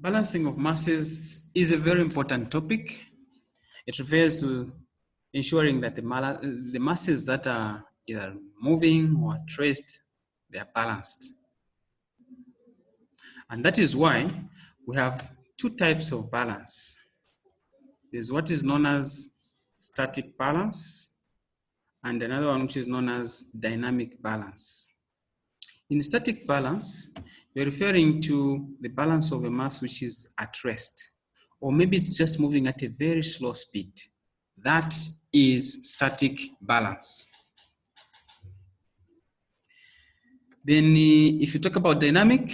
Balancing of masses is a very important topic. It refers to ensuring that the masses that are either moving or at rest, they are balanced. And that is why we have two types of balance. There's what is known as static balance and another one which is known as dynamic balance. In static balance, you're referring to the balance of a mass which is at rest, or maybe it's just moving at a very slow speed. That is static balance. Then if you talk about dynamic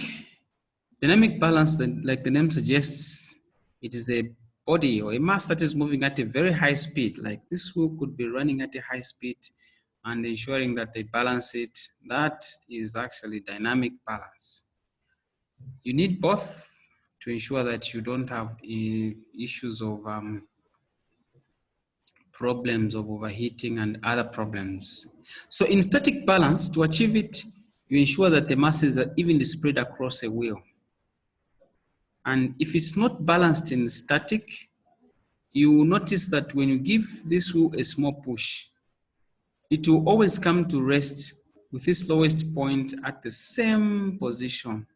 balance, then like the name suggests, it is a body or a mass that is moving at a very high speed. Like this wheel could be running at a high speed and ensuring that they balance it. That is actually dynamic balance. You need both to ensure that you don't have issues of problems of overheating and other problems. So in static balance, to achieve it, you ensure that the masses are evenly spread across a wheel. And if it's not balanced in static, you will notice that when you give this wheel a small push, it will always come to rest with its lowest point at the same position.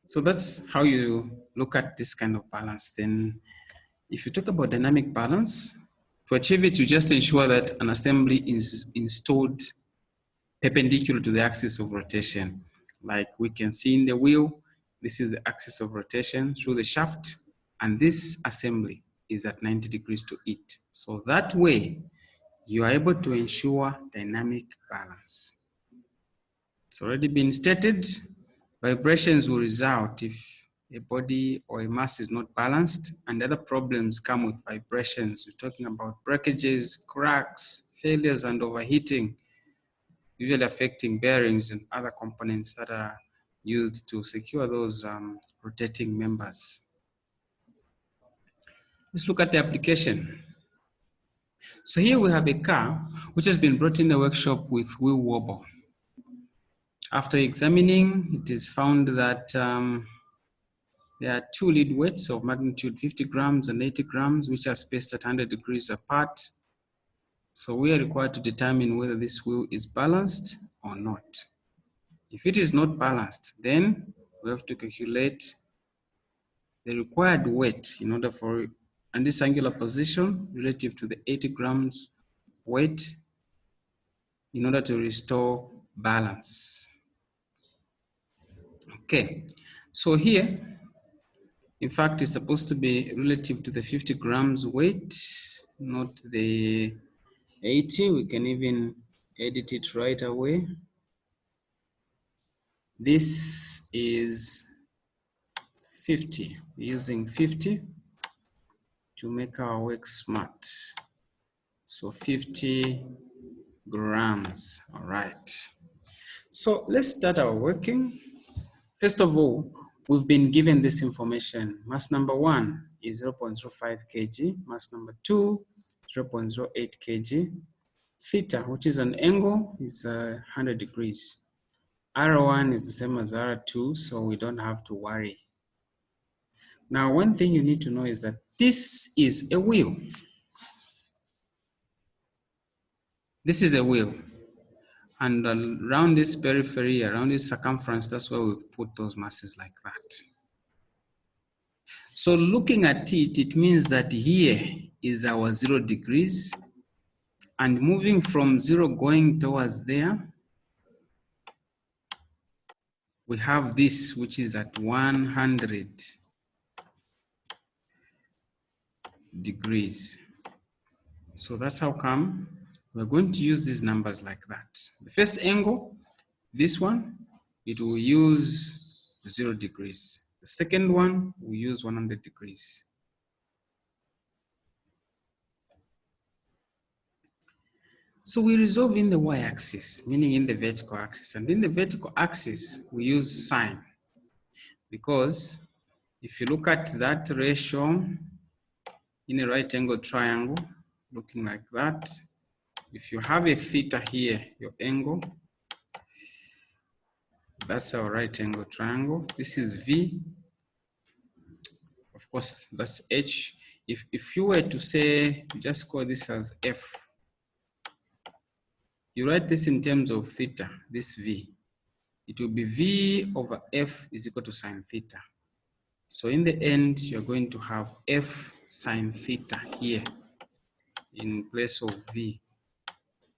So that's how you look at this kind of balance. Then if you talk about dynamic balance, to achieve it, you just ensure that an assembly is installed perpendicular to the axis of rotation. Like we can see in the wheel, this is the axis of rotation through the shaft, and this assembly is at 90 degrees to it. So that way, you are able to ensure dynamic balance. It's already been stated, vibrations will result if a body or a mass is not balanced, and other problems come with vibrations. We're talking about breakages, cracks, failures, and overheating, usually affecting bearings and other components that are used to secure those rotating members. Let's look at the application. So here we have a car which has been brought in the workshop with wheel wobble. After examining, it is found that there are two lead weights of magnitude 50 grams and 80 grams, which are spaced at 100 degrees apart. So we are required to determine whether this wheel is balanced or not. If it is not balanced, then we have to calculate the required weight in order for, and this angular position relative to the 80 grams weight in order to restore balance. Okay, so here, in fact, it's supposed to be relative to the 50 grams weight, not the 80. We can even edit it right away. This is 50, using 50 to make our work smart. So 50 grams, all right. So let's start our working. First of all, we've been given this information. Mass number 1 is 0.05 kg. Mass number 2, 0.08 kg. Theta, which is an angle, is 100 degrees. R1 is the same as R2, so we don't have to worry. Now, one thing you need to know is that this is a wheel. This is a wheel. And around this periphery, around this circumference, that's where we've put those masses like that. So looking at it, it means that here is our 0 degrees. And moving from 0 going towards there, we have this, which is at 100 degrees. So that's how come we're going to use these numbers like that. The first angle, this one, it will use 0 degrees. The second one will use 100 degrees. So we resolve in the y-axis, meaning in the vertical axis. And in the vertical axis, we use sine. Because if you look at that ratio in a right angle triangle, looking like that, if you have a theta here, your angle, That's our right angle triangle. This is V. Of course, that's H. If you were to say, just call this as F, you write this in terms of theta, this V. It will be V over F is equal to sine theta. So in the end, you're going to have F sine theta here in place of V.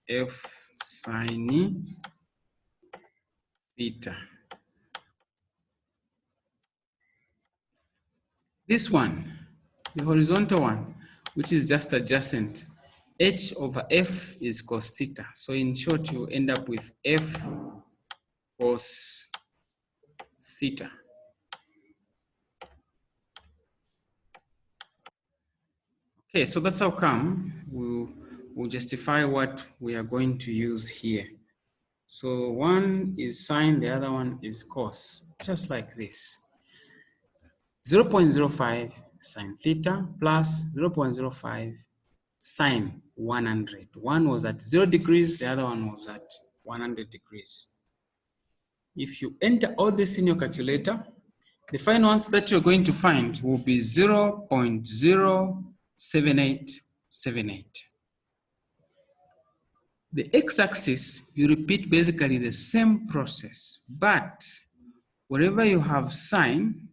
F sine theta. This one, the horizontal one, which is just adjacent, H over F is cos theta. So in short, you end up with F cos theta. Okay, so that's how come we'll justify what we are going to use here. So one is sine, the other one is cos, just like this. 0.05 sine theta plus 0.05 sine 100. One was at 0 degrees, the other one was at 100 degrees. If you enter all this in your calculator, the final answer that you're going to find will be 0.07878. The x-axis, you repeat basically the same process, but wherever you have sine,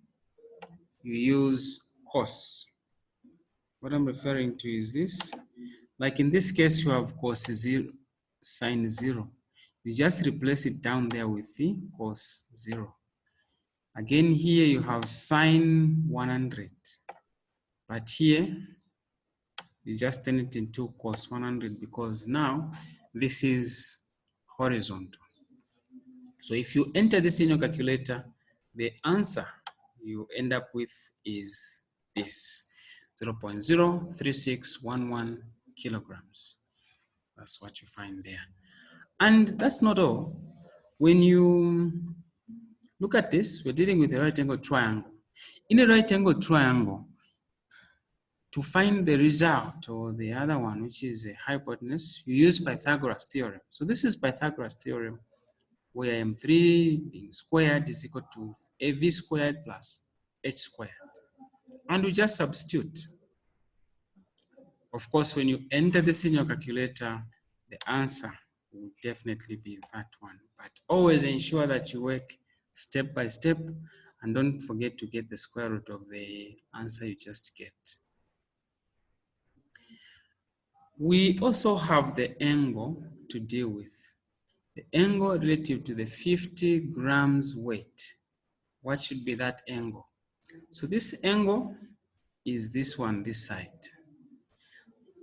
you use cos. What I'm referring to is this. Like in this case, you have cos 0, sine 0. You just replace it down there with the cos 0. Again, here you have sine 100. But here, you just turn it into cos 100 because now this is horizontal. So if you enter this in your calculator, the answer you end up with is this, 0.03611 kilograms. That's what you find there. And that's not all. When you look at this, we're dealing with a right angle triangle. In a right angle triangle, to find the result or the other one, which is a hypotenuse, you use Pythagoras theorem. So this is Pythagoras theorem, where m3 being squared is equal to av squared plus h squared. And we just substitute. Of course, when you enter this in your calculator, the answer will definitely be that one. But always ensure that you work step by step and don't forget to get the square root of the answer you just get. We also have the angle to deal with. The angle relative to the 50 grams weight. What should be that angle? So this angle is this one, this side.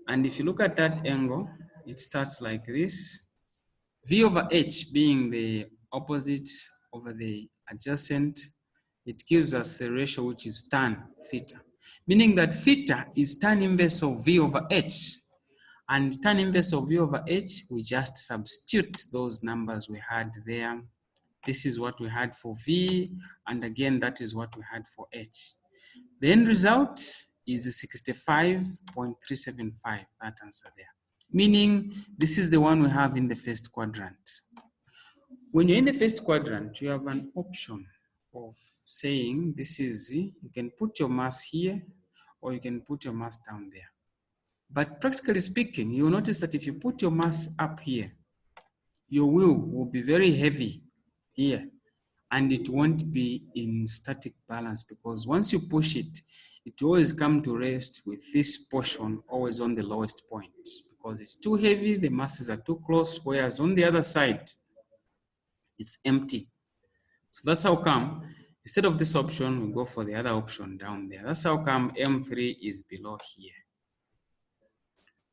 And if you look at that angle, it starts like this. V over H being the opposite over the adjacent, it gives us a ratio which is tan theta. Meaning that theta is tan inverse of V over H. And tan inverse of V over H, we just substitute those numbers we had there. This is what we had for V, and again, that is what we had for H. The end result is 65.375, that answer there. Meaning, this is the one we have in the first quadrant. When you're in the first quadrant, you have an option of saying this is, you can put your mass here, or you can put your mass down there. But practically speaking, you'll notice that if you put your mass up here, your wheel will be very heavy here, and it won't be in static balance because once you push it, it will always come to rest with this portion always on the lowest point because it's too heavy, the masses are too close, whereas on the other side, it's empty. So that's how come, instead of this option, we go for the other option down there. That's how come M3 is below here.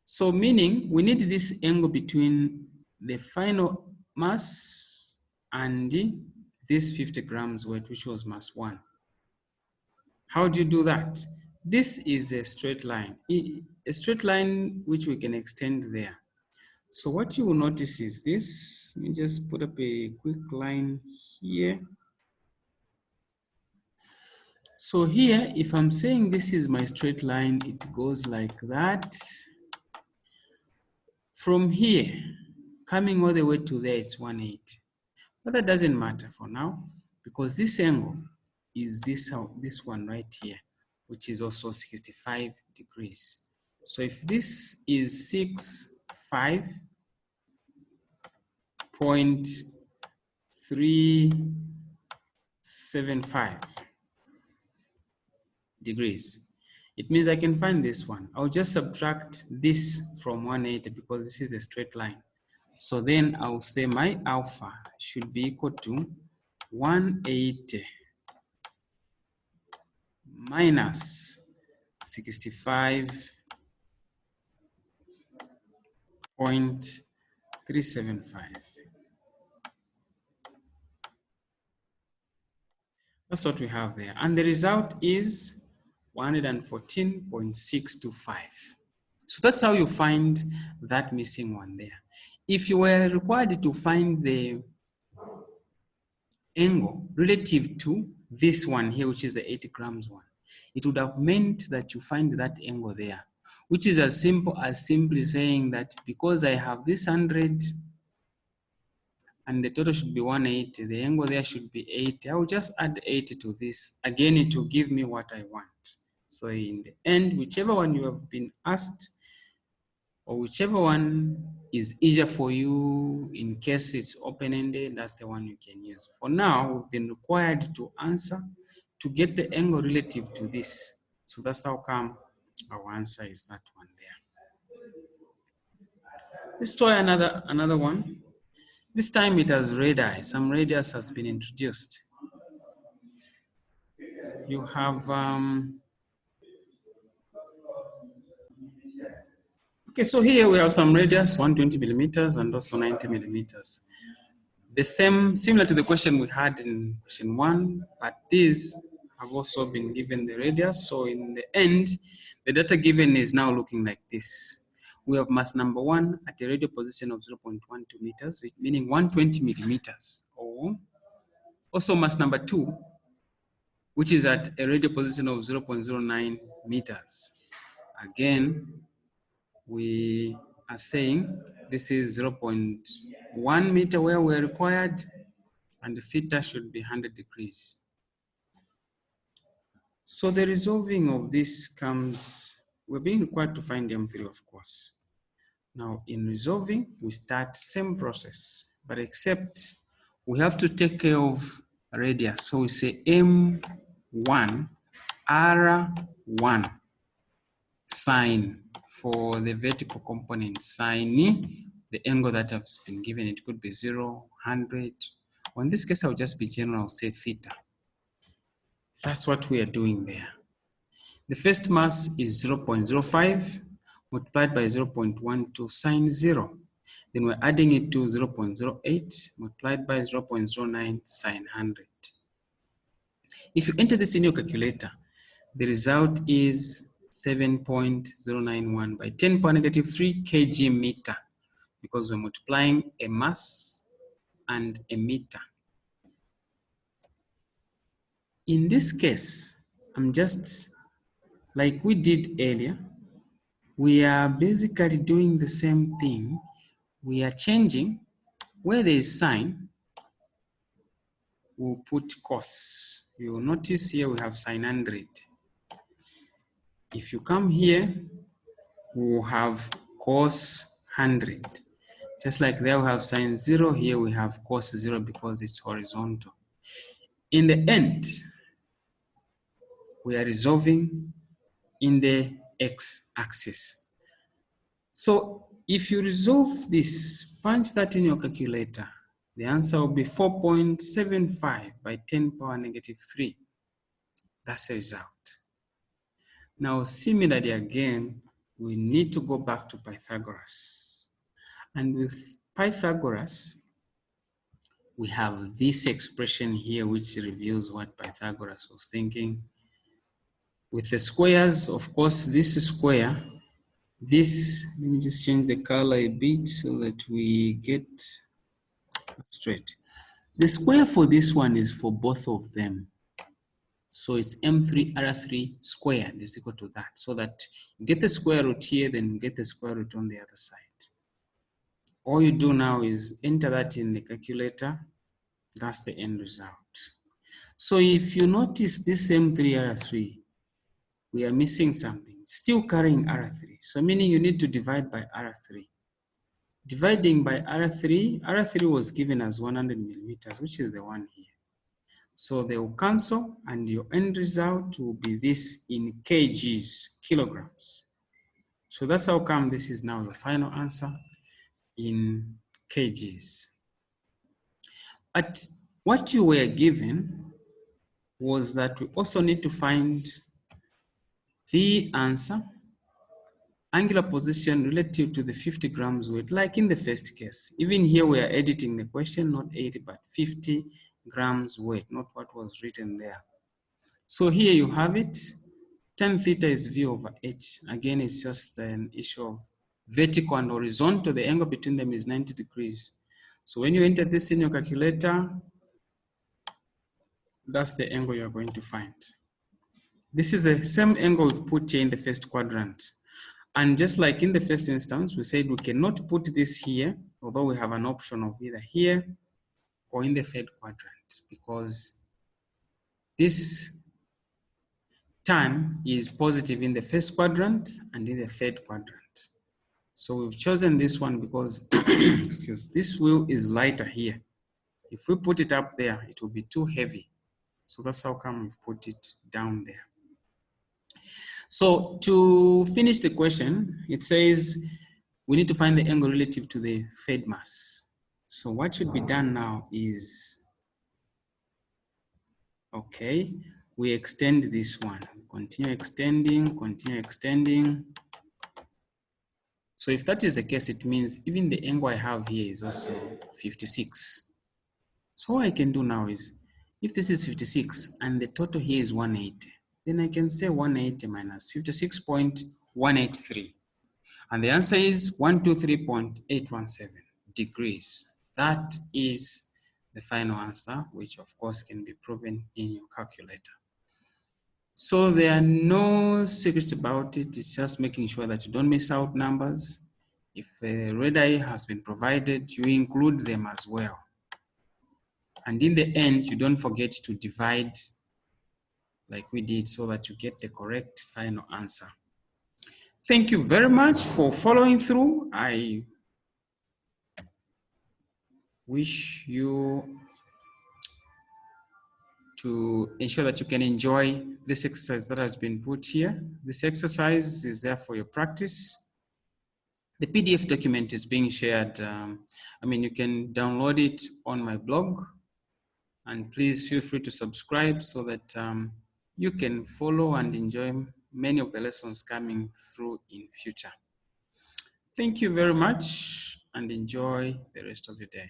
So meaning we need this angle between the final mass and this 50 grams weight, which was mass 1. How do you do that? This is a straight line which we can extend there. So what you will notice is this. Let me just put up a quick line here. So here, if I'm saying this is my straight line, it goes like that. From here, coming all the way to there, it's 180. But that doesn't matter for now, because this angle is this one right here, which is also 65 degrees. So if this is 65.375 degrees, it means I can find this one. I'll just subtract this from 180 because this is a straight line. So then I'll say my alpha should be equal to 180 minus 65.375. That's what we have there. And the result is 114.625. So that's how you find that missing one there. If you were required to find the angle relative to this one here, which is the 80 grams one, it would have meant that you find that angle there, which is as simple as simply saying that because I have this 100 and the total should be 180, the angle there should be 80. I will just add 80 to this. Again, it will give me what I want. So in the end, whichever one you have been asked, or whichever one is easier for you in case it's open-ended, that's the one you can use. For now, we've been required to answer to get the angle relative to this. So that's how come our answer is that one there. Let's try another one. This time it has radii. Some radius has been introduced. You have okay, so here we have some radius, 120 millimeters and also 90 millimeters. The same, similar to the question we had in question 1, but these have also been given the radius. So in the end, the data given is now looking like this. We have mass number 1 at a radial position of 0.12 meters, meaning 120 millimeters. Or also mass number 2, which is at a radial position of 0.09 meters. Again, we are saying this is 0.1 meter where we're required, and the theta should be 100 degrees. So the resolving of this comes, we're being required to find M3, of course. Now in resolving, we start same process, but except we have to take care of radius. So we say M1, R1, sine for the vertical component, sine the angle that has been given. It could be 0, 100. Or in this case, I'll just be general, I'll say theta. That's what we are doing there. The first mass is 0.05 multiplied by 0.12 sine 0. Then we're adding it to 0.08 multiplied by 0.09 sine 100. If you enter this in your calculator, the result is 7.091 by 10 power negative 3 kg meter, because we're multiplying a mass and a meter. In this case, I'm just like we did earlier, we are basically doing the same thing. We are changing where there is sine, we'll put cos. You will notice here we have sine 100. If you come here, we'll have cos 100. Just like there we have sine 0, here we have cos 0 because it's horizontal. In the end, we are resolving in the x-axis. So if you resolve this, punch that in your calculator, the answer will be 4.75 by 10 power negative 3. That's the result. Now, similarly again, we need to go back to Pythagoras. And with Pythagoras, we have this expression here which reveals what Pythagoras was thinking. With the squares, of course, this square, this, let me just change the color a bit so that we get straight. The square for this one is for both of them. So it's M3R3 squared is equal to that. So that you get the square root here, then you get the square root on the other side. All you do now is enter that in the calculator. That's the end result. So if you notice this M3R3, we are missing something, still carrying R3. So meaning you need to divide by R3. Dividing by R3 was given as 100 millimeters, which is the one here. So they will cancel and your end result will be this in kgs, kilograms. So that's how come this is now your final answer in kgs. But what you were given was that we also need to find the answer, angular position relative to the 50 grams weight, like in the first case. Even here we are editing the question, not 80, but 50 grams weight, not what was written there. So here you have it, tan theta is V over H. Again, it's just an issue of vertical and horizontal. The angle between them is 90 degrees. So when you enter this in your calculator, that's the angle you're going to find. This is the same angle we've put here in the first quadrant. And just like in the first instance, we said we cannot put this here, although we have an option of either here or in the third quadrant, because this tan is positive in the first quadrant and in the third quadrant. So we've chosen this one because excuse, this wheel is lighter here. If we put it up there, it will be too heavy. So that's how come we've put it down there. So to finish the question, it says we need to find the angle relative to the third mass. So what should be done now is, okay, we extend this one. Continue extending, continue extending. So if that is the case, it means even the angle I have here is also 56. So what I can do now is, if this is 56 and the total here is 180, then I can say 180 minus 56.183. And the answer is 123.817 degrees. That is the final answer, which of course can be proven in your calculator. So there are no secrets about it. It's just making sure that you don't miss out numbers. If a radii has been provided, you include them as well. And in the end, you don't forget to divide like we did so that you get the correct final answer. Thank you very much for following through. I wish you to ensure that you can enjoy this exercise that has been put here. This exercise is there for your practice. The PDF document is being shared. You can download it on my blog, and please feel free to subscribe so that you can follow and enjoy many of the lessons coming through in future. Thank you very much and enjoy the rest of your day.